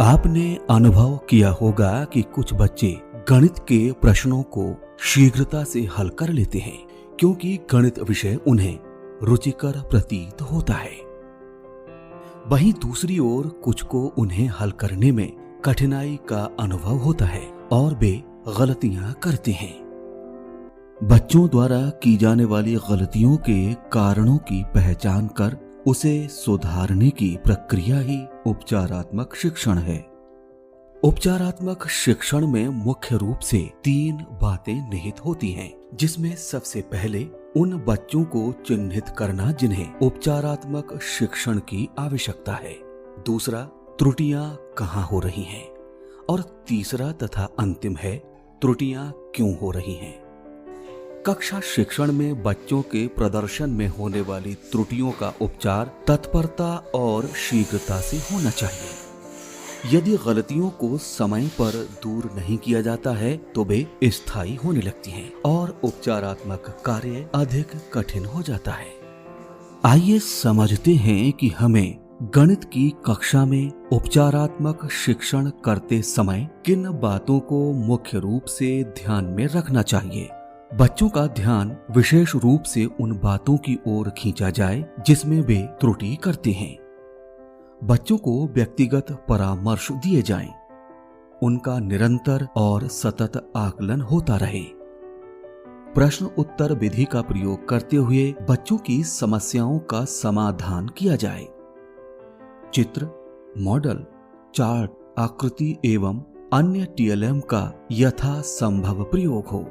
आपने अनुभव किया होगा कि कुछ बच्चे गणित के प्रश्नों को शीघ्रता से हल कर लेते हैं क्योंकि गणित विषय उन्हें रुचिकर प्रतीत होता है। वहीं दूसरी ओर कुछ को उन्हें हल करने में कठिनाई का अनुभव होता है और वे गलतियां करते हैं। बच्चों द्वारा की जाने वाली गलतियों के कारणों की पहचान कर उसे सुधारने की प्रक्रिया ही उपचारात्मक शिक्षण है। उपचारात्मक शिक्षण में मुख्य रूप से 3 बातें निहित होती हैं, जिसमें सबसे पहले उन बच्चों को चिन्हित करना जिन्हें उपचारात्मक शिक्षण की आवश्यकता है, दूसरा त्रुटियां कहाँ हो रही हैं और तीसरा तथा अंतिम है त्रुटियां क्यों हो रही हैं। कक्षा शिक्षण में बच्चों के प्रदर्शन में होने वाली त्रुटियों का उपचार तत्परता और शीघ्रता से होना चाहिए। यदि गलतियों को समय पर दूर नहीं किया जाता है तो वे स्थायी होने लगती हैं और उपचारात्मक कार्य अधिक कठिन हो जाता है। आइए समझते हैं कि हमें गणित की कक्षा में उपचारात्मक शिक्षण करते समय किन बातों को मुख्य रूप से ध्यान में रखना चाहिए। बच्चों का ध्यान विशेष रूप से उन बातों की ओर खींचा जाए जिसमें वे त्रुटि करते हैं। बच्चों को व्यक्तिगत परामर्श दिए जाएं, उनका निरंतर और सतत आकलन होता रहे। प्रश्न उत्तर विधि का प्रयोग करते हुए बच्चों की समस्याओं का समाधान किया जाए। चित्र, मॉडल, चार्ट, आकृति एवं अन्य टीएलएम का यथासंभव प्रयोग हो।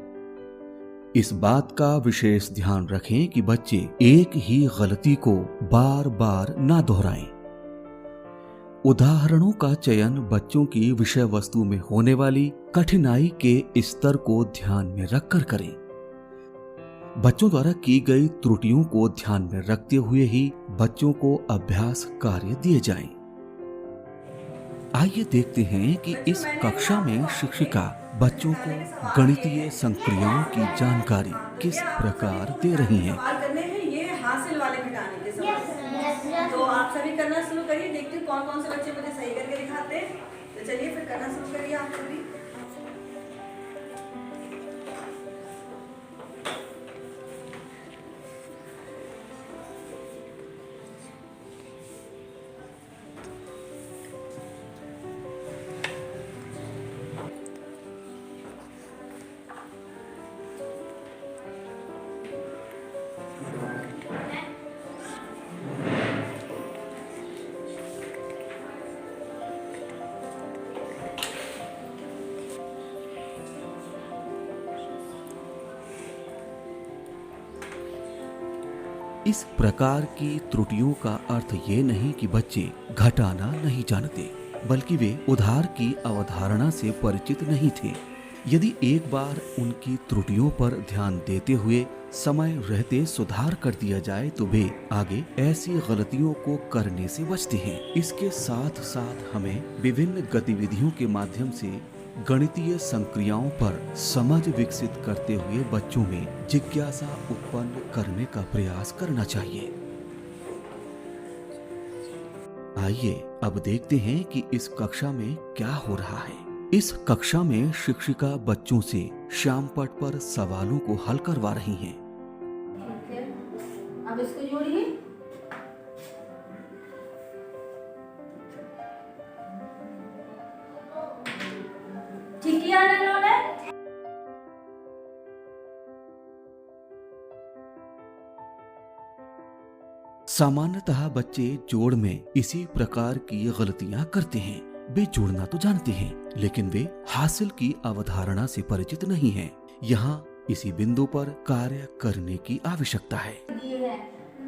इस बात का विशेष ध्यान रखें कि बच्चे एक ही गलती को बार बार ना दोहराएं। उदाहरणों का चयन बच्चों की विषय वस्तु में होने वाली कठिनाई के स्तर को ध्यान में रखकर करें। बच्चों द्वारा की गई त्रुटियों को ध्यान में रखते हुए ही बच्चों को अभ्यास कार्य दिए जाएं। आइए देखते हैं कि इस कक्षा में शिक्षिका बच्चों को गणितीय संक्रियाओं की जानकारी किस प्रकार दे रही हैं। ये हासिल वाले घटाने के सवाल। तो आप सभी करना शुरू करिए, देखते हैं कौन कौन से बच्चे मुझे सही करके दिखाते हैं। तो चलिए फिर करना शुरू करिए आप सभी। इस प्रकार की त्रुटियों का अर्थ ये नहीं कि बच्चे घटाना नहीं जानते, बल्कि वे उधार की अवधारणा से परिचित नहीं थे। यदि एक बार उनकी त्रुटियों पर ध्यान देते हुए समय रहते सुधार कर दिया जाए तो वे आगे ऐसी गलतियों को करने से बचते हैं। इसके साथ साथ हमें विभिन्न गतिविधियों के माध्यम से गणितीय संक्रियाओं पर समझ विकसित करते हुए बच्चों में जिज्ञासा उत्पन्न करने का प्रयास करना चाहिए। आइए अब देखते हैं कि इस कक्षा में क्या हो रहा है। इस कक्षा में शिक्षिका बच्चों से श्यामपट पर सवालों को हल करवा रही हैं। अब इसको जोड़िए। ठीक किया ना इन्होंने? सामान्यतः बच्चे जोड़ में इसी प्रकार की गलतियां करते हैं। वे जोड़ना तो जानते हैं, लेकिन वे हासिल की अवधारणा से परिचित नहीं हैं। यहाँ इसी बिंदु पर कार्य करने की आवश्यकता है।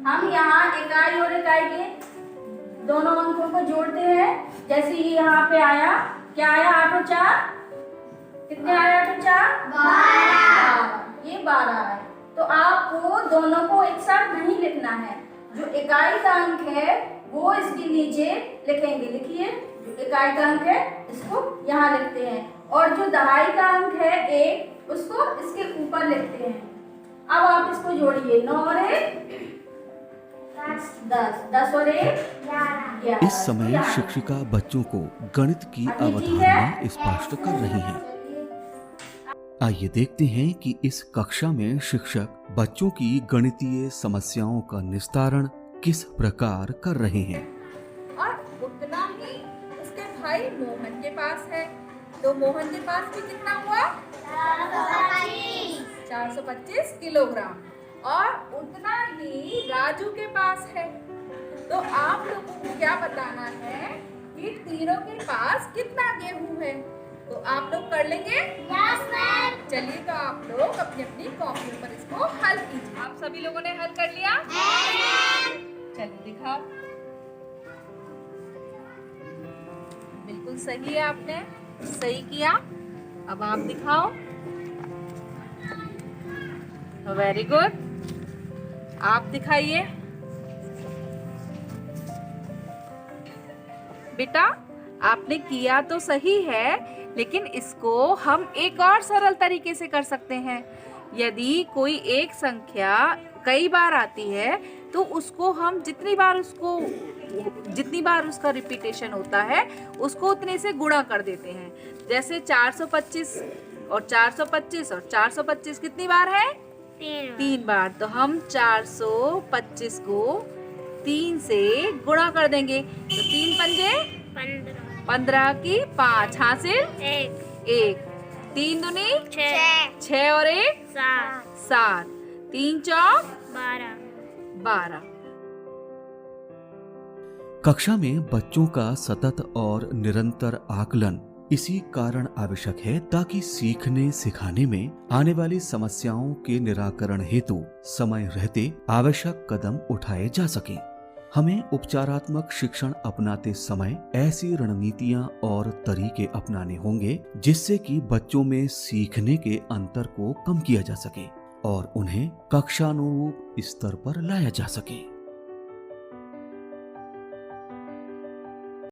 हम यहाँ इकाई और इकाई के दोनों अंकों को जोड़ते हैं। जैसे ही यहाँ पे आया, क्या आया? 8 और 4 कितने आया? 8 और 4 12। ये 12 है। तो आपको दोनों को एक साथ नहीं लिखना है। जो इकाई का अंक है वो इसके नीचे लिखेंगे। लिखिए, जो इकाई का अंक है इसको यहाँ लिखते हैं और जो दहाई का अंक है 1 उसको इसके ऊपर लिखते हैं। अब आप इसको जोड़िए। 9 और 1 10, 10 और 1 इस समय शिक्षिका बच्चों को गणित की अवधारणा स्पष्ट कर रही हैं। आइए देखते हैं कि इस कक्षा में शिक्षक बच्चों की गणितीय समस्याओं का निस्तारण किस प्रकार कर रहे हैं। और उतना ही उसके भाई मोहन के पास है, तो मोहन के पास भी कितना हुआ? 425 किलोग्राम। और उतना ही राजू के पास है। तो आप लोगों को क्या बताना है कि तीनों के पास कितना गेहूं है? तो आप लोग कर लेंगे? Yes ma'am. चलिए, तो आप लोग अपनी अपनी कॉपियों पर इसको हल कीजिए। आप सभी लोगों ने हल कर लिया? चलिए दिखाओ। बिल्कुल सही है, आपने सही किया। अब आप दिखाओ। Very good. आप दिखाइए। बेटा, आपने किया तो सही है, लेकिन इसको हम एक और सरल तरीके से कर सकते हैं। यदि कोई एक संख्या कई बार आती है तो उसको हम जितनी बार उसका रिपीटेशन होता है उसको उतने से गुणा कर देते हैं। जैसे 425 और 425 और 425 कितनी बार है? 3 बार। तो हम 425 को 3 से गुणा कर देंगे। तो 3 पंजे 15 की 5 हासिल 1। 3 दूनी 6 और 1 7। 3 चौक 12। कक्षा में बच्चों का सतत और निरंतर आकलन इसी कारण आवश्यक है ताकि सीखने सिखाने में आने वाली समस्याओं के निराकरण हेतु समय रहते आवश्यक कदम उठाए जा सकें। हमें उपचारात्मक शिक्षण अपनाते समय ऐसी रणनीतियां और तरीके अपनाने होंगे जिससे कि बच्चों में सीखने के अंतर को कम किया जा सके और उन्हें कक्षानुरूप स्तर पर लाया जा सके।